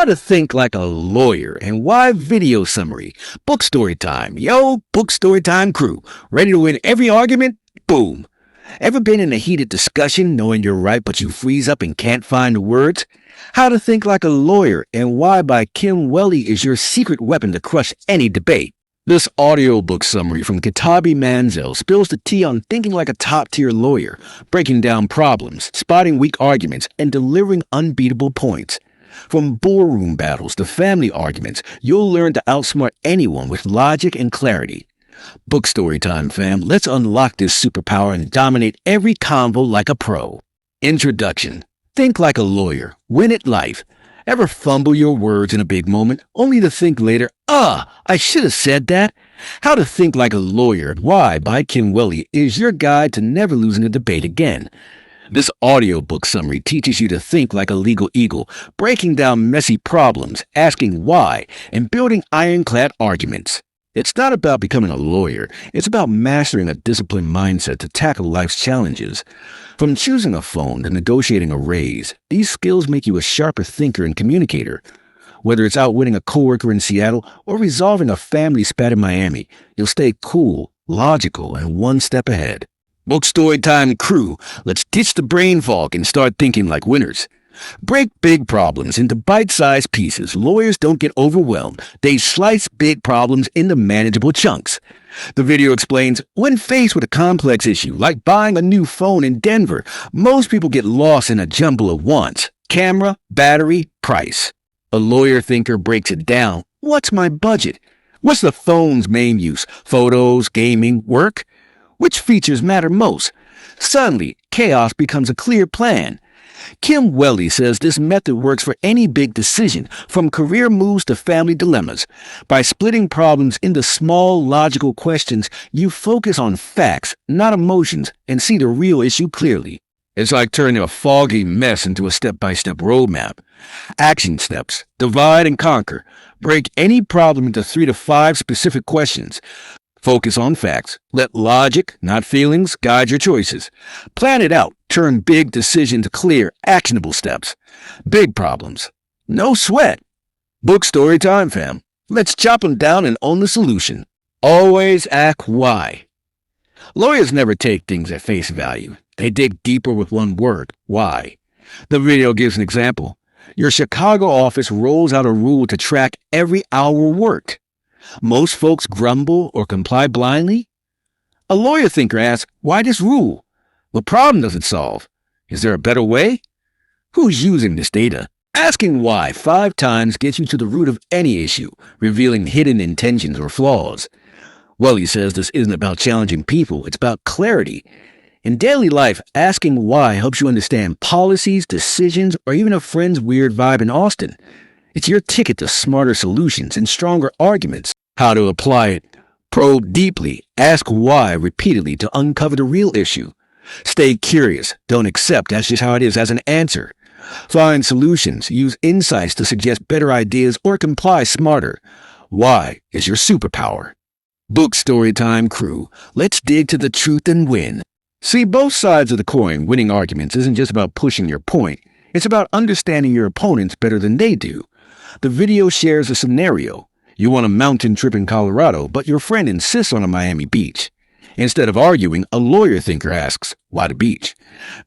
How to think like a lawyer and why video summary. Bookstory time. Yo, Bookstory time crew. Ready to win every argument? Boom. Ever been in a heated discussion knowing you're right but you freeze up and can't find the words? How to Think Like a Lawyer and Why by Kim Wehle is your secret weapon to crush any debate. This audiobook summary from Kitabi Manzel spills the tea on thinking like a top-tier lawyer, breaking down problems, spotting weak arguments, and delivering unbeatable points. From boardroom battles to family arguments, you'll learn to outsmart anyone with logic and clarity. Bookstory time, fam. Let's unlock this superpower and dominate every convo like a pro. Introduction. Think like a lawyer. Win at life. Ever fumble your words in a big moment, only to think later, I should have said that? How to Think Like a Lawyer and Why by Kim Wehle is your guide to never losing a debate again. This audiobook summary teaches you to think like a legal eagle, breaking down messy problems, asking why, and building ironclad arguments. It's not about becoming a lawyer. It's about mastering a disciplined mindset to tackle life's challenges. From choosing a phone to negotiating a raise, these skills make you a sharper thinker and communicator. Whether it's outwitting a coworker in Seattle or resolving a family spat in Miami, you'll stay cool, logical, and one step ahead. Bookstory time crew, let's ditch the brain fog and start thinking like winners. Break big problems into bite-sized pieces. Lawyers don't get overwhelmed. They slice big problems into manageable chunks. The video explains, when faced with a complex issue like buying a new phone in Denver, most people get lost in a jumble of wants. Camera, battery, price. A lawyer thinker breaks it down. What's my budget? What's the phone's main use? Photos, gaming, work? Which features matter most? Suddenly, chaos becomes a clear plan. Kim Wehle says this method works for any big decision, from career moves to family dilemmas. By splitting problems into small, logical questions, you focus on facts, not emotions, and see the real issue clearly. It's like turning a foggy mess into a step-by-step roadmap. Action steps. Divide and conquer. Break any problem into 3 to 5 specific questions. Focus on facts. Let logic, not feelings, guide your choices. Plan it out. Turn big decisions to clear, actionable steps. Big problems. No sweat. Bookstory time, fam. Let's chop them down and own the solution. Always ask why. Lawyers never take things at face value. They dig deeper with one word, why. The video gives an example. Your Chicago office rolls out a rule to track every hour worked. Most folks grumble or comply blindly. A lawyer thinker asks, why this rule? What problem does it solve? Is there a better way? Who's using this data? Asking why 5 times gets you to the root of any issue, revealing hidden intentions or flaws. Wehle says this isn't about challenging people, it's about clarity. In daily life, asking why helps you understand policies, decisions, or even a friend's weird vibe in Austin. It's your ticket to smarter solutions and stronger arguments. How to apply it. Probe deeply. Ask why repeatedly to uncover the real issue. Stay curious. Don't accept that's just how it is as an answer. Find solutions. Use insights to suggest better ideas or comply smarter. Why is your superpower. Bookstory time crew. Let's dig to the truth and win. See, both sides of the coin. Winning arguments isn't just about pushing your point. It's about understanding your opponents better than they do. The video shares a scenario. You want a mountain trip in Colorado, but your friend insists on a Miami beach. Instead of arguing, a lawyer thinker asks, why the beach?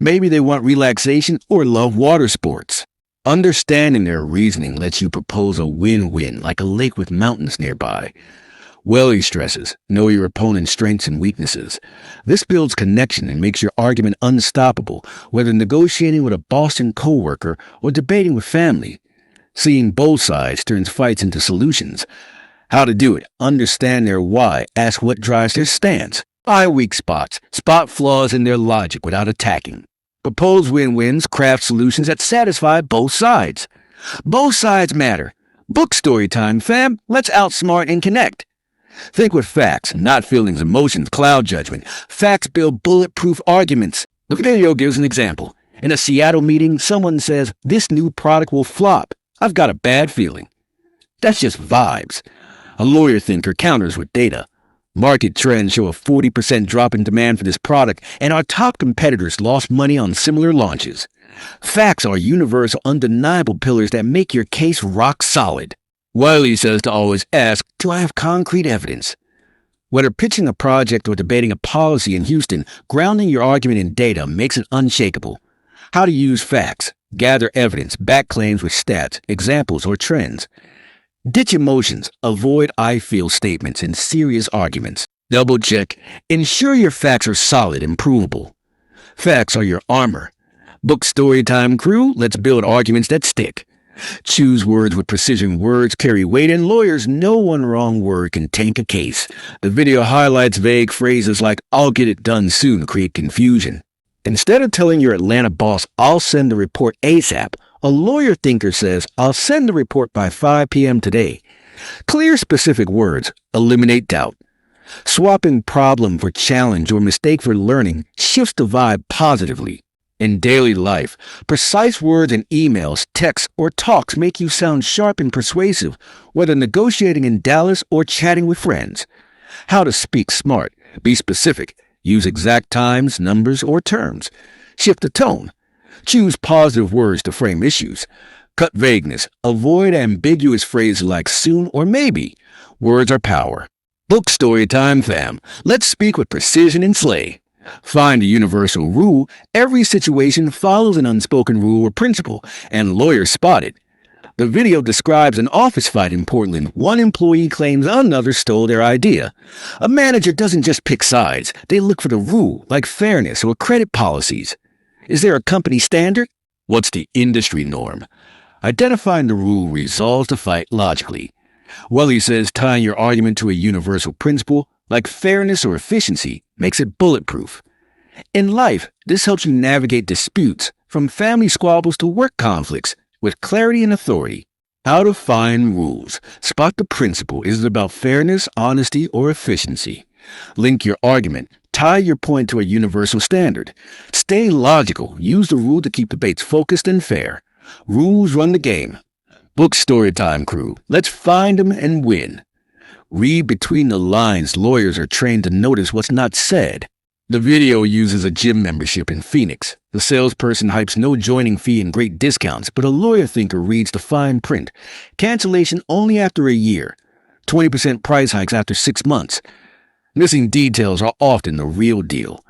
Maybe they want relaxation or love water sports. Understanding their reasoning lets you propose a win-win, like a lake with mountains nearby. Wehle stresses, know your opponent's strengths and weaknesses. This builds connection and makes your argument unstoppable, whether negotiating with a Boston coworker or debating with family. Seeing both sides turns fights into solutions. How to do it. Understand their why. Ask what drives their stance. Find weak spots. Spot flaws in their logic without attacking. Propose win-wins. Craft solutions that satisfy both sides. Both sides matter. Bookstory time, fam. Let's outsmart and connect. Think with facts, not feelings, emotions, cloud judgment. Facts build bulletproof arguments. The video gives an example. In a Seattle meeting, someone says, this new product will flop. I've got a bad feeling. That's just vibes. A lawyer thinker counters with data. Market trends show a 40% drop in demand for this product, and our top competitors lost money on similar launches. Facts are universal, undeniable pillars that make your case rock solid. Wehle says to always ask, do I have concrete evidence? Whether pitching a project or debating a policy in Houston, grounding your argument in data makes it unshakable. How to use facts, gather evidence, back claims with stats, examples, or trends. Ditch emotions, avoid I feel statements in serious arguments. Double check, ensure your facts are solid and provable. Facts are your armor. Bookstory time crew, let's build arguments that stick. Choose words with precision. Words carry weight, and lawyers know one wrong word can tank a case. The video highlights vague phrases like, I'll get it done soon, to create confusion. Instead of telling your Atlanta boss, I'll send the report ASAP, a lawyer thinker says, I'll send the report by 5 p.m. today. Clear, specific words eliminate doubt. Swapping problem for challenge or mistake for learning shifts the vibe positively. In daily life, precise words in emails, texts, or talks make you sound sharp and persuasive, whether negotiating in Dallas or chatting with friends. How to speak smart. Be specific. Use exact times, numbers, or terms. Shift the tone. Choose positive words to frame issues. Cut vagueness. Avoid ambiguous phrases like soon or maybe. Words are power. Bookstory time, fam. Let's speak with precision and slay. Find a universal rule. Every situation follows an unspoken rule or principle, and lawyers spot it. The video describes an office fight in Portland. One employee claims another stole their idea. A manager doesn't just pick sides. They look for the rule, like fairness or credit policies. Is there a company standard? What's the industry norm? Identifying the rule resolves the fight logically. Wehle says tying your argument to a universal principle, like fairness or efficiency, makes it bulletproof. In life, this helps you navigate disputes, from family squabbles to work conflicts, with clarity and authority. How to find rules. Spot the principle. Is it about fairness, honesty, or efficiency? Link your argument. Tie your point to a universal standard. Stay logical. Use the rule to keep debates focused and fair. Rules run the game. Bookstory time crew. Let's find them and win. Read between the lines. Lawyers are trained to notice what's not said. The video uses a gym membership in Phoenix. The salesperson hypes no joining fee and great discounts, but a lawyer thinker reads the fine print. Cancellation only after a year. 20% price hikes after 6 months. Missing details are often the real deal.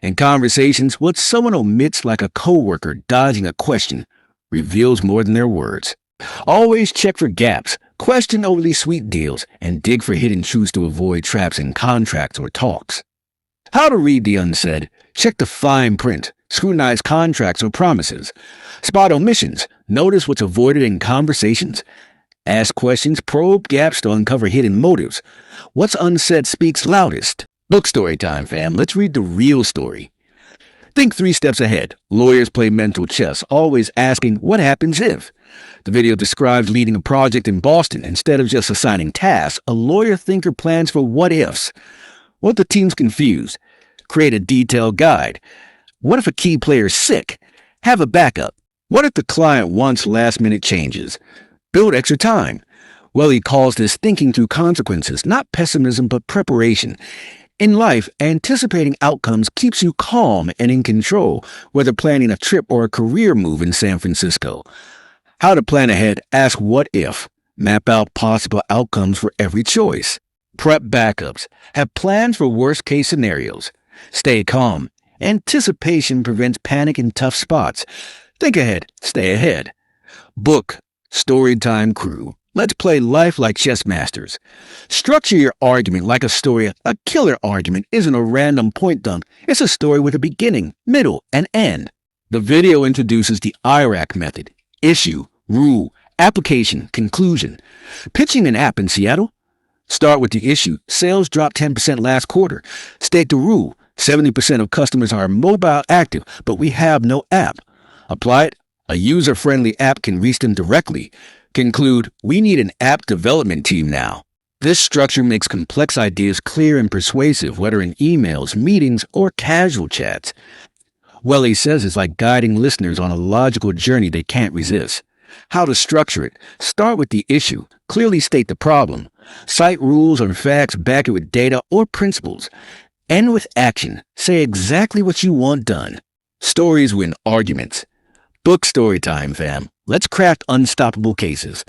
In conversations, what someone omits, like a coworker dodging a question, reveals more than their words. Always check for gaps, question overly sweet deals, and dig for hidden truths to avoid traps in contracts or talks. How to read the unsaid. Check the fine print. Scrutinize contracts or promises. Spot omissions. Notice what's avoided in conversations. Ask questions, probe gaps to uncover hidden motives. What's unsaid speaks loudest. Bookstory time, fam. Let's read the real story. Think 3 steps ahead. Lawyers play mental chess, always asking, what happens if? The video describes leading a project in Boston. Instead of just assigning tasks, a lawyer thinker plans for what ifs. What if the team's confused? Create a detailed guide. What if a key player's sick? Have a backup. What if the client wants last-minute changes? Build extra time. Wehle calls this thinking through consequences, not pessimism but preparation. In life, anticipating outcomes keeps you calm and in control, whether planning a trip or a career move in San Francisco. How to plan ahead. Ask what if. Map out possible outcomes for every choice. Prep backups. Have plans for worst-case scenarios. Stay calm. Anticipation prevents panic in tough spots. Think ahead. Stay ahead. Book. Storytime crew. Let's play life like chess masters. Structure your argument like a story. A killer argument isn't a random point dump. It's a story with a beginning, middle, and end. The video introduces the IRAC method. Issue, rule, application, conclusion. Pitching an app in Seattle? Start with the issue. Sales dropped 10% last quarter. State the rule. 70% of customers are mobile active, but we have no app. Apply it. A user-friendly app can reach them directly. Conclude, we need an app development team now. This structure makes complex ideas clear and persuasive, whether in emails, meetings, or casual chats. Wehle says it's like guiding listeners on a logical journey they can't resist. How to structure it. Start with the issue. Clearly state the problem. Cite rules or facts, back it with data or principles. End with action. Say exactly what you want done. Stories win arguments. Book story time, fam. Let's craft unstoppable cases.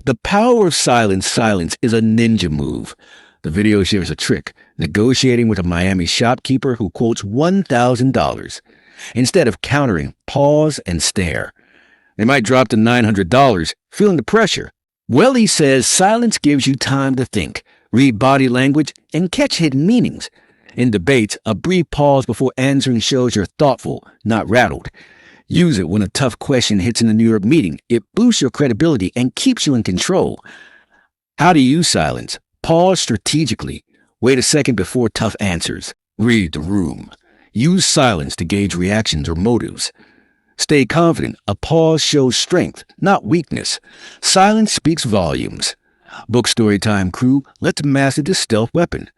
The power of silence. Silence is a ninja move. The video shares a trick, negotiating with a Miami shopkeeper who quotes $1,000. Instead of countering, pause and stare. They might drop to $900, feeling the pressure. Wehle says silence gives you time to think, read body language, and catch hidden meanings. In debates, a brief pause before answering shows you're thoughtful, not rattled. Use it when a tough question hits in a New York meeting. It boosts your credibility and keeps you in control. How to use silence. Pause strategically. Wait a second before tough answers. Read the room. Use silence to gauge reactions or motives. Stay confident. A pause shows strength, not weakness. Silence speaks volumes. Book story time crew, let's master this stealth weapon.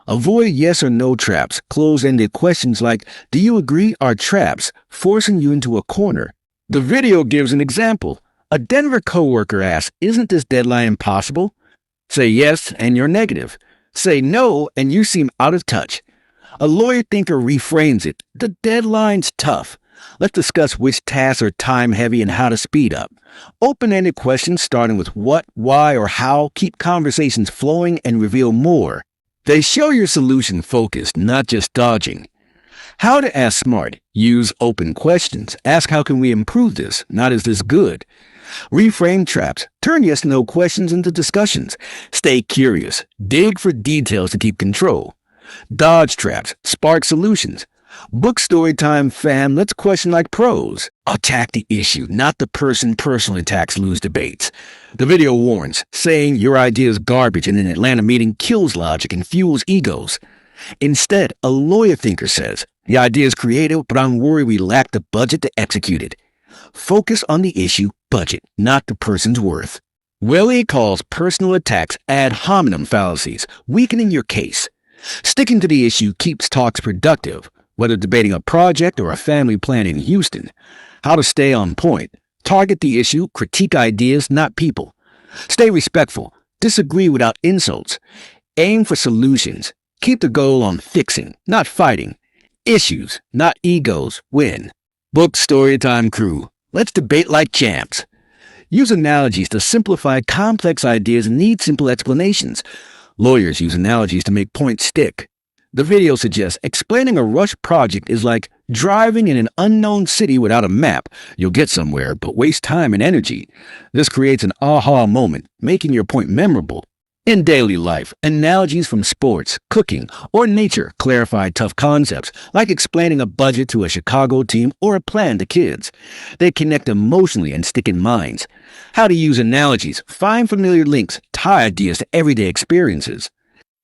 Avoid yes or no traps. Close-ended questions like, do you agree, are traps, forcing you into a corner. The video gives an example. A Denver coworker asks, isn't this deadline impossible? Say yes, and you're negative. Say no, and you seem out of touch. A lawyer thinker reframes it. The deadline's tough. Let's discuss which tasks are time-heavy and how to speed up. Open-ended questions starting with what, why, or how keep conversations flowing and reveal more. They show your solution focused, not just dodging. How to ask smart. Use open questions. Ask how can we improve this, not is this good. Reframe traps. Turn yes-no questions into discussions. Stay curious. Dig for details to keep control. Dodge traps. Spark solutions. Book story time, fam. Let's question like pros. Attack the issue, not the person. Personal attacks lose debates. The video warns, saying your idea is garbage in an Atlanta meeting kills logic and fuels egos. Instead, a lawyer thinker says, the idea is creative, but I'm worried we lack the budget to execute it. Focus on the issue, budget, not the person's worth. Wehle calls personal attacks ad hominem fallacies, weakening your case. Sticking to the issue keeps talks productive, whether debating a project or a family plan in Houston. How to stay on point. Target the issue, critique ideas, not people. Stay respectful. Disagree without insults. Aim for solutions. Keep the goal on fixing, not fighting. Issues, not egos, win. Book story time crew. Let's debate like champs. Use analogies to simplify complex ideas and need simple explanations. Lawyers use analogies to make points stick. The video suggests explaining a rush project is like driving in an unknown city without a map. You'll get somewhere, but waste time and energy. This creates an aha moment, making your point memorable. In daily life, analogies from sports, cooking, or nature clarify tough concepts, like explaining a budget to a Chicago team or a plan to kids. They connect emotionally and stick in minds. How to use analogies. Find familiar links. Tie ideas to everyday experiences.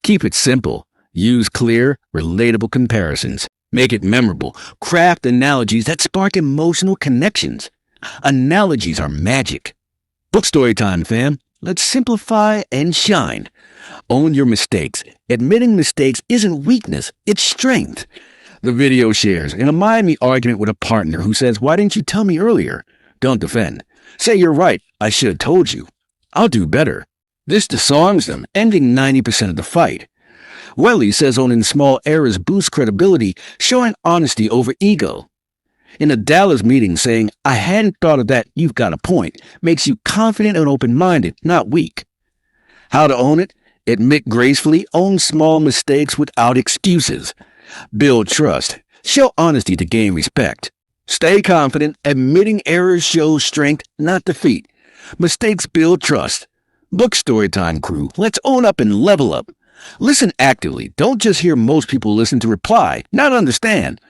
Keep it simple. Use clear, relatable comparisons. Make it memorable. Craft analogies that spark emotional connections. Analogies are magic. Book story time, fam. Let's simplify and shine. Own your mistakes. Admitting mistakes isn't weakness, it's strength. The video shares in a Miami argument with a partner who says, why didn't you tell me earlier? Don't defend. Say you're right. I should have told you. I'll do better. This disarms them, ending 90% of the fight. Wehle says owning small errors boosts credibility, showing honesty over ego. In a Dallas meeting, saying, I hadn't thought of that, you've got a point, makes you confident and open-minded, not weak. How to own it? Admit gracefully, own small mistakes without excuses. Build trust. Show honesty to gain respect. Stay confident. Admitting errors shows strength, not defeat. Mistakes build trust. Book story time crew. Let's own up and level up. Listen actively. Don't just hear most people listen to reply, not understand.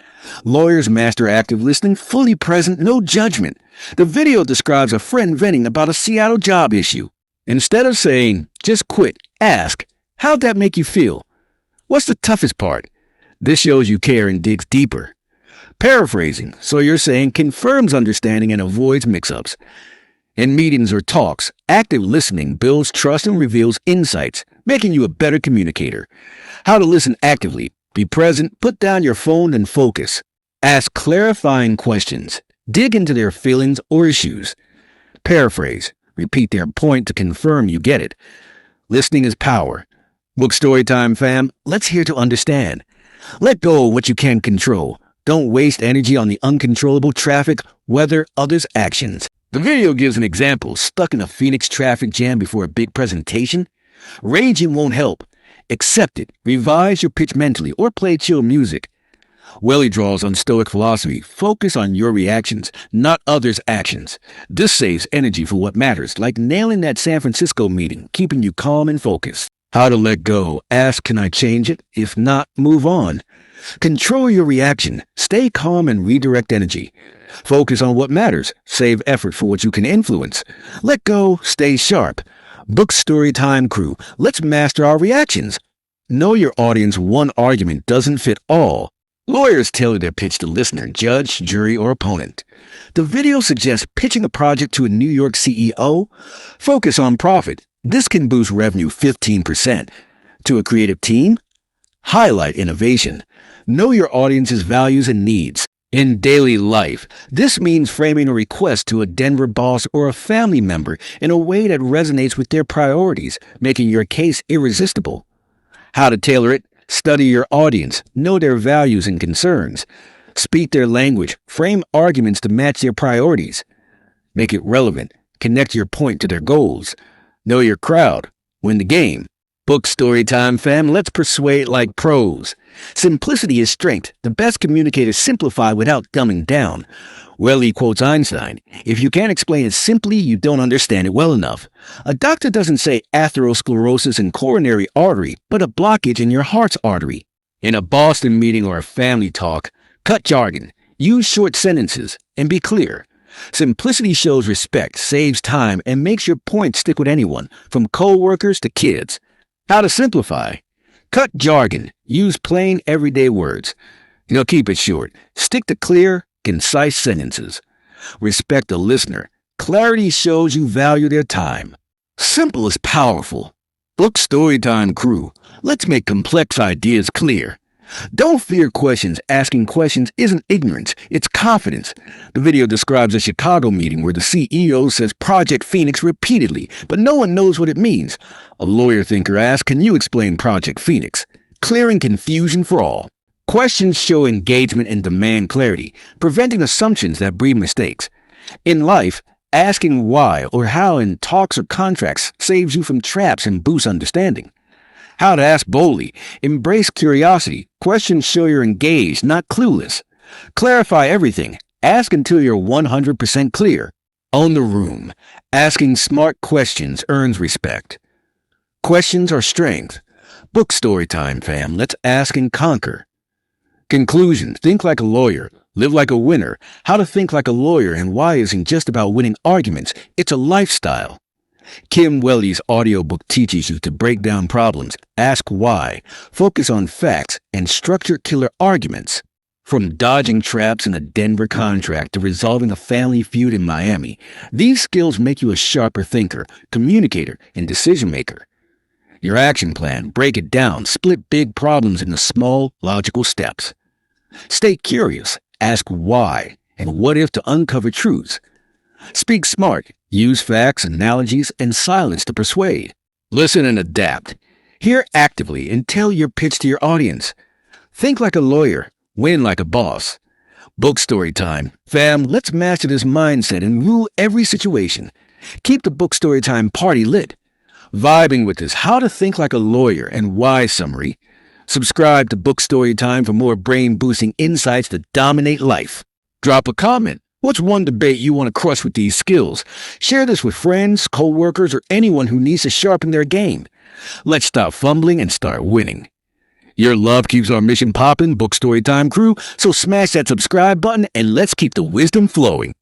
Lawyers master active listening, fully present, no judgment. The video describes a friend venting about a Seattle job issue. Instead of saying, just quit, ask, how'd that make you feel? What's the toughest part? This shows you care and digs deeper. Paraphrasing, so you're saying, confirms understanding and avoids mix-ups. In meetings or talks, active listening builds trust and reveals insights, making you a better communicator. How to listen actively. Be present, put down your phone and focus. Ask clarifying questions. Dig into their feelings or issues. Paraphrase. Repeat their point to confirm you get it. Listening is power. Book story time, fam. Let's hear to understand. Let go of what you can't control. Don't waste energy on the uncontrollable traffic, weather, others' actions. The video gives an example. Stuck in a Phoenix traffic jam before a big presentation? Raging won't help. Accept it. Revise your pitch mentally or play chill music. Wehle draws on Stoic philosophy. Focus on your reactions, not others' actions. This saves energy for what matters, like nailing that San Francisco meeting, keeping you calm and focused. How to let go. Ask, can I change it? If not, move on. Control your reaction. Stay calm and redirect energy. Focus on what matters. Save effort for what you can influence. Let go. Stay sharp. Book story time crew. Let's master our reactions. Know your audience. One argument doesn't fit all. Lawyers tailor their pitch to listener, judge, jury, or opponent. The video suggests pitching a project to a New York CEO. Focus on profit. This can boost revenue 15%. To a creative team, highlight innovation. Know your audience's values and needs. In daily life, this means framing a request to a Denver boss or a family member in a way that resonates with their priorities, making your case irresistible. How to tailor it? Study your audience. Know their values and concerns. Speak their language. Frame arguments to match their priorities. Make it relevant. Connect your point to their goals. Know your crowd. Win the game. Book story time, fam. Let's persuade like pros. Simplicity is strength. The best communicators simplify without dumbing down. Wehle quotes Einstein, if you can't explain it simply, you don't understand it well enough. A doctor doesn't say atherosclerosis in coronary artery, but a blockage in your heart's artery. In a Boston meeting or a family talk, cut jargon, use short sentences, and be clear. Simplicity shows respect, saves time, and makes your point stick with anyone, from co-workers to kids. How to simplify? Cut jargon. Use plain, everyday words. Keep it short. Stick to clear, concise sentences. Respect the listener. Clarity shows you value their time. Simple is powerful. Book Storytime crew. Let's make complex ideas clear. Don't fear questions. Asking questions isn't ignorance, it's confidence. The video describes a Chicago meeting where the CEO says Project Phoenix repeatedly, but no one knows what it means. A lawyer thinker asks, can you explain Project Phoenix? Clearing confusion for all. Questions show engagement and demand clarity, preventing assumptions that breed mistakes. In life, asking why or how in talks or contracts saves you from traps and boosts understanding. How to ask boldly. Embrace curiosity. Questions show you're engaged, not clueless. Clarify everything. Ask until you're 100% clear. Own the room. Asking smart questions earns respect. Questions are strength. Book story time, fam. Let's ask and conquer. Conclusion. Think like a lawyer. Live like a winner. How to think like a lawyer and why isn't just about winning arguments. It's a lifestyle. Kim Wehle's audiobook teaches you to break down problems, ask why, focus on facts, and structure killer arguments. From dodging traps in a Denver contract to resolving a family feud in Miami, these skills make you a sharper thinker, communicator, and decision maker. Your action plan, break it down, split big problems into small, logical steps. Stay curious, ask why, and what if to uncover truths. Speak smart. Use facts, analogies, and silence to persuade. Listen and adapt. Hear actively and tell your pitch to your audience. Think like a lawyer. Win like a boss. Book story time. Fam, let's master this mindset and rule every situation. Keep the book story time party lit. Vibing with this How to Think Like a Lawyer and Why summary. Subscribe to Book Story Time for more brain-boosting insights to dominate life. Drop a comment. What's one debate you want to crush with these skills? Share this with friends, co-workers, or anyone who needs to sharpen their game. Let's stop fumbling and start winning. Your love keeps our mission popping, Book Story Time crew, so smash that subscribe button and let's keep the wisdom flowing.